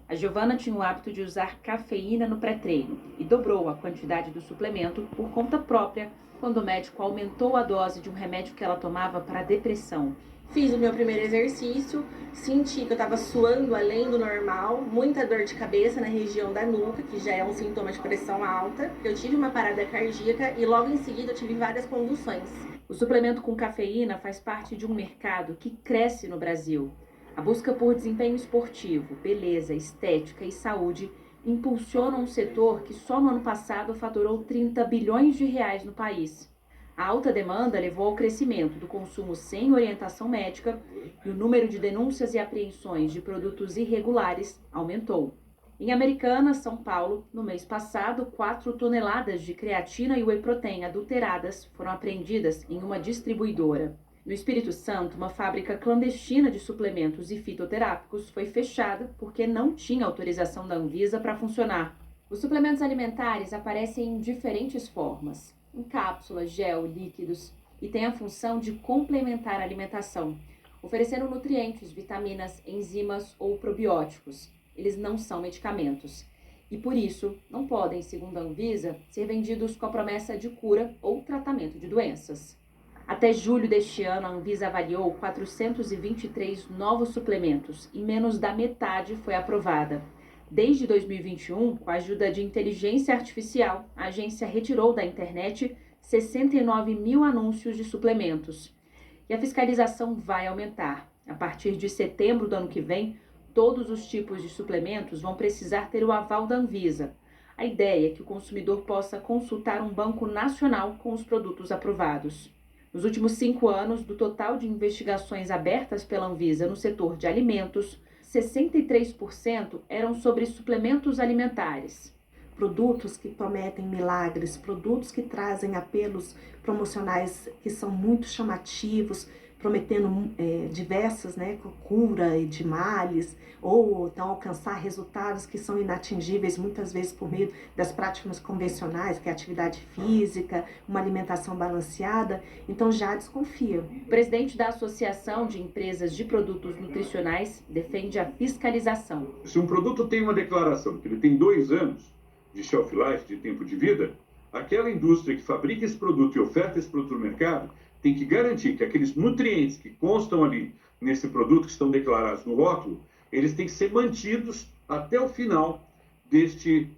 A Giovana tinha o hábito de usar cafeína no pré-treino e dobrou a quantidade do suplemento por conta própria quando o médico aumentou a dose de um remédio que ela tomava para a depressão. Fiz o meu primeiro exercício, senti que eu estava suando além do normal, muita dor de cabeça na região da nuca, que já é um sintoma de pressão alta. Eu tive uma parada cardíaca e logo em seguida eu tive várias convulsões. O suplemento com cafeína faz parte de um mercado que cresce no Brasil. A busca por desempenho esportivo, beleza, estética e saúde impulsionam um setor que só no ano passado faturou 30 bilhões de reais no país. A alta demanda levou ao crescimento do consumo sem orientação médica e o número de denúncias e apreensões de produtos irregulares aumentou. Em Americana, São Paulo, no mês passado, 4 toneladas de creatina e whey protein adulteradas foram apreendidas em uma distribuidora. No Espírito Santo, uma fábrica clandestina de suplementos e fitoterápicos foi fechada porque não tinha autorização da Anvisa para funcionar. Os suplementos alimentares aparecem em diferentes formas, em cápsulas, gel, líquidos, e têm a função de complementar a alimentação, oferecendo nutrientes, vitaminas, enzimas ou probióticos. Eles não são medicamentos e, por isso, não podem, segundo a Anvisa, ser vendidos com a promessa de cura ou tratamento de doenças. Até julho deste ano, a Anvisa avaliou 423 novos suplementos e menos da metade foi aprovada. Desde 2021, com a ajuda de inteligência artificial, a agência retirou da internet 69 mil anúncios de suplementos. E a fiscalização vai aumentar. A partir de setembro do ano que vem, todos os tipos de suplementos vão precisar ter o aval da Anvisa. A ideia é que o consumidor possa consultar um banco nacional com os produtos aprovados. Nos últimos 5 anos, do total de investigações abertas pela Anvisa no setor de alimentos, 63% eram sobre suplementos alimentares. Produtos que prometem milagres, produtos que trazem apelos promocionais que são muito chamativos, prometendo diversas, cura de males, ou então alcançar resultados que são inatingíveis muitas vezes por meio das práticas convencionais, que é a atividade física, uma alimentação balanceada, então já desconfia. O presidente da Associação de Empresas de Produtos Nutricionais defende a fiscalização. Se um produto tem uma declaração que ele tem 2 anos de shelf life, de tempo de vida, aquela indústria que fabrica esse produto e oferta esse produto no mercado tem que garantir que aqueles nutrientes que constam ali nesse produto, que estão declarados no rótulo, eles têm que ser mantidos até o final deste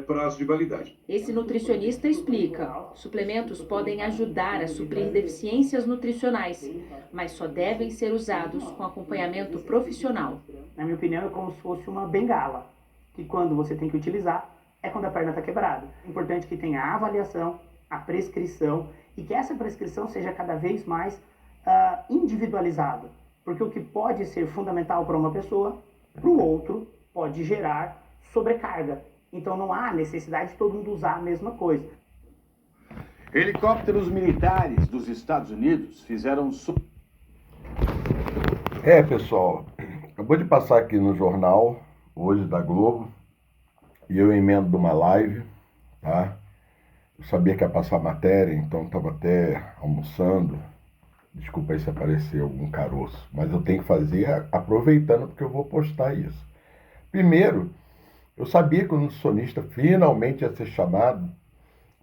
prazo de validade. Esse nutricionista explica: suplementos podem ajudar a suprir deficiências nutricionais, mas só devem ser usados com acompanhamento profissional. Na minha opinião, é como se fosse uma bengala, que quando você tem que utilizar, é quando a perna está quebrada. É importante que tenha a avaliação, a prescrição, e que essa prescrição seja cada vez mais individualizada. Porque o que pode ser fundamental para uma pessoa, para o outro, pode gerar sobrecarga. Então não há necessidade de todo mundo usar a mesma coisa. Helicópteros militares dos Estados Unidos fizeram... Pessoal, acabou de passar aqui no jornal, hoje da Globo, e eu emendo de uma live, tá? Eu sabia que ia passar matéria, então estava até almoçando. Desculpa aí se aparecer algum caroço, mas eu tenho que fazer aproveitando porque eu vou postar isso. Primeiro, eu sabia que o nutricionista finalmente ia ser chamado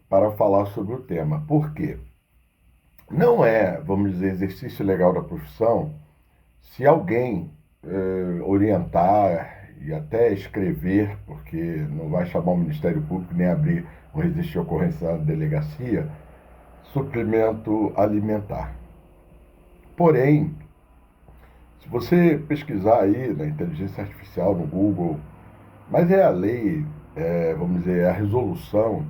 para falar sobre o tema. Por quê? Não é, vamos dizer, exercício legal da profissão se alguém orientar e até escrever, porque não vai chamar o Ministério Público nem abrir um registro de ocorrência na delegacia, suplemento alimentar. Porém, se você pesquisar aí na inteligência artificial, no Google, mas é a lei, vamos dizer, é a resolução,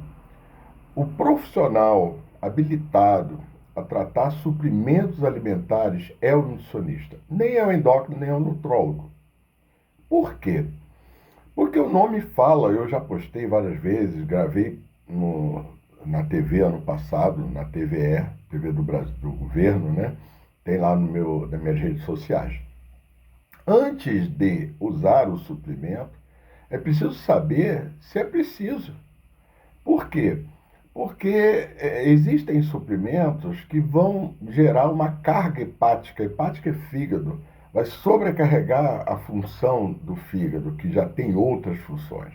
o profissional habilitado a tratar suprimentos alimentares é o nutricionista, nem é o endócrino, nem é o nutrólogo. Por quê? Porque o nome fala, eu já postei várias vezes, gravei na TV ano passado, na TVE, TV do Brasil, do governo, né? Tem lá nas minhas redes sociais. Antes de usar o suplemento, é preciso saber se é preciso. Por quê? Porque existem suplementos que vão gerar uma carga hepática. Hepática é fígado. vai sobrecarregar a função do fígado, que já tem outras funções.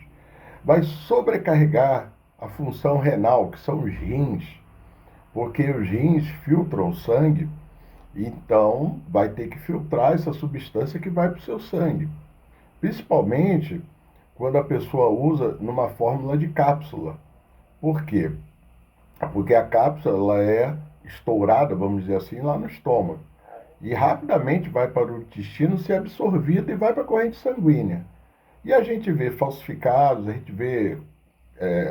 Vai sobrecarregar a função renal, que são os rins, porque os rins filtram o sangue, então vai ter que filtrar essa substância que vai para o seu sangue. Principalmente quando a pessoa usa numa fórmula de cápsula. Por quê? Porque a cápsula ela é estourada, vamos dizer assim, lá no estômago. E rapidamente vai para o intestino ser absorvida e vai para a corrente sanguínea. E a gente vê falsificados, a gente vê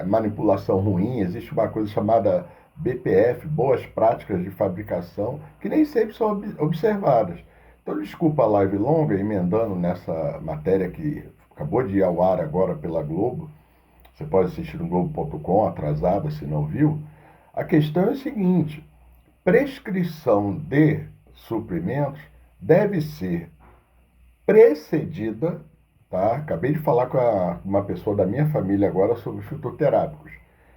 manipulação ruim, existe uma coisa chamada BPF, boas práticas de fabricação, que nem sempre são observadas. Então, desculpa a live longa, emendando nessa matéria que acabou de ir ao ar agora pela Globo. Você pode assistir no Globo.com, atrasada, se não viu. A questão é a seguinte: prescrição de suprimentos deve ser precedida, tá? Acabei de falar com uma pessoa da minha família agora sobre fitoterápicos.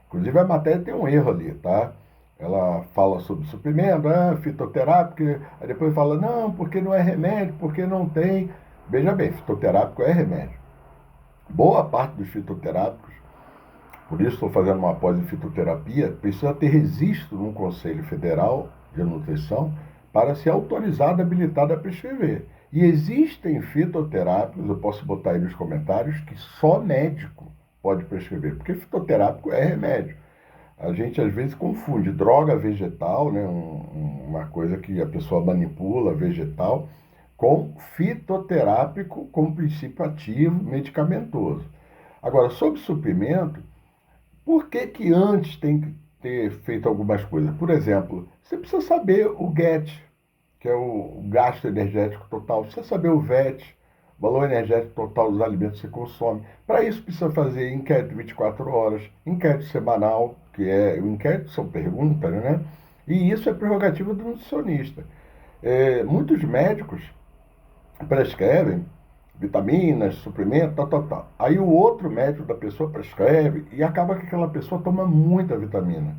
Inclusive a matéria tem um erro ali, tá? Ela fala sobre suprimento, fitoterápico, aí depois fala, não, porque não é remédio, porque não tem. Veja bem, fitoterápico é remédio. Boa parte dos fitoterápicos, por isso estou fazendo uma pós em fitoterapia, precisa ter registro no Conselho Federal de Nutrição para ser autorizado, habilitado a prescrever. E existem fitoterápicos, eu posso botar aí nos comentários, que só médico pode prescrever, porque fitoterápico é remédio. A gente às vezes confunde droga vegetal, né, uma coisa que a pessoa manipula, vegetal, com fitoterápico com princípio ativo medicamentoso. Agora, sobre suprimento, por que antes tem que ter feito algumas coisas? Por exemplo, você precisa saber o GET, que é o gasto energético total. Você precisa saber o VET, valor energético total dos alimentos que você consome. Para isso precisa fazer inquérito 24 horas, inquérito semanal, que o inquérito são perguntas, né? E isso é prerrogativa do nutricionista. Muitos médicos prescrevem vitaminas, suprimentos, tal. Aí o outro médico da pessoa prescreve e acaba que aquela pessoa toma muita vitamina.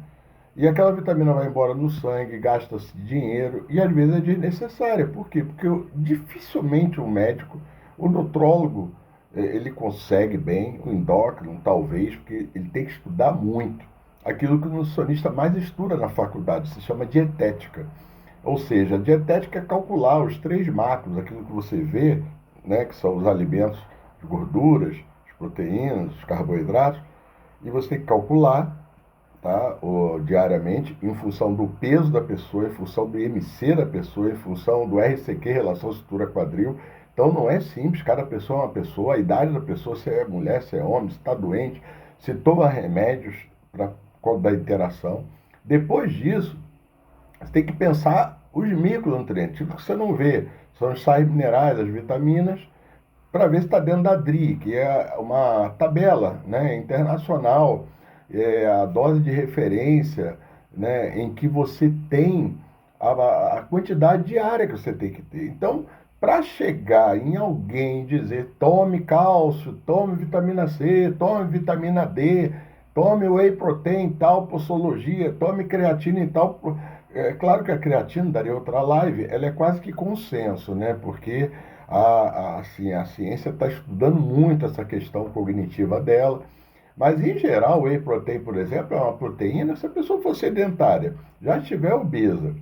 E aquela vitamina vai embora no sangue, gasta-se dinheiro e às vezes é desnecessária. Por quê? Porque dificilmente o médico, o nutrólogo, ele consegue bem, o endócrino talvez, porque ele tem que estudar muito. Aquilo que o nutricionista mais estuda na faculdade, se chama dietética. Ou seja, a dietética é calcular os 3 macros, aquilo que você vê, né, que são os alimentos, as gorduras, as proteínas, os carboidratos, e você tem que calcular, tá, diariamente, em função do peso da pessoa, em função do IMC da pessoa, em função do RCQ, relação cintura-quadril. Então não é simples, cada pessoa é uma pessoa, a idade da pessoa, se é mulher, se é homem, se está doente, se toma remédios para conta da interação. Depois disso, você tem que pensar os micronutrientes, o que você não vê, são os sais minerais, as vitaminas, para ver se está dentro da DRI, que é uma tabela, né, internacional, a dose de referência, né, em que você tem a quantidade diária que você tem que ter. Então, para chegar em alguém e dizer tome cálcio, tome vitamina C, tome vitamina D, tome whey protein em tal posologia, tome creatina em tal... É claro que a creatina, daria outra live, ela é quase que consenso, né? Porque a ciência está estudando muito essa questão cognitiva dela. Mas, em geral, o whey protein, por exemplo, é uma proteína, se a pessoa for sedentária, já estiver obesa,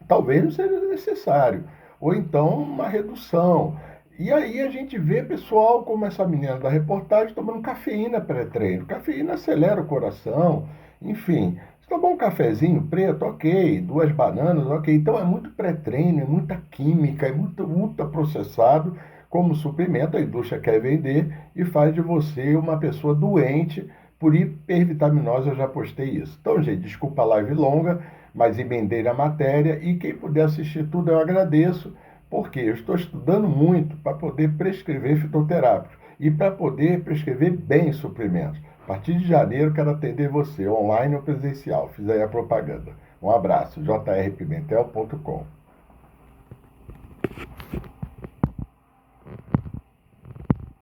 talvez não seja necessário. Ou então, uma redução. E aí a gente vê pessoal, como essa menina da reportagem, tomando cafeína pré-treino. Cafeína acelera o coração, enfim. Se tomar um cafezinho preto, ok. 2 bananas, ok. Então é muito pré-treino, é muita química, é muito ultraprocessado. Como suprimento, a indústria quer vender e faz de você uma pessoa doente por hipervitaminose. Eu já postei isso. Então, gente, desculpa a live longa, mas emendei na matéria. E quem puder assistir tudo, eu agradeço, porque eu estou estudando muito para poder prescrever fitoterápicos e para poder prescrever bem suprimentos. A partir de janeiro, quero atender você, online ou presencial. Fiz aí a propaganda. Um abraço, jrpimentel.com.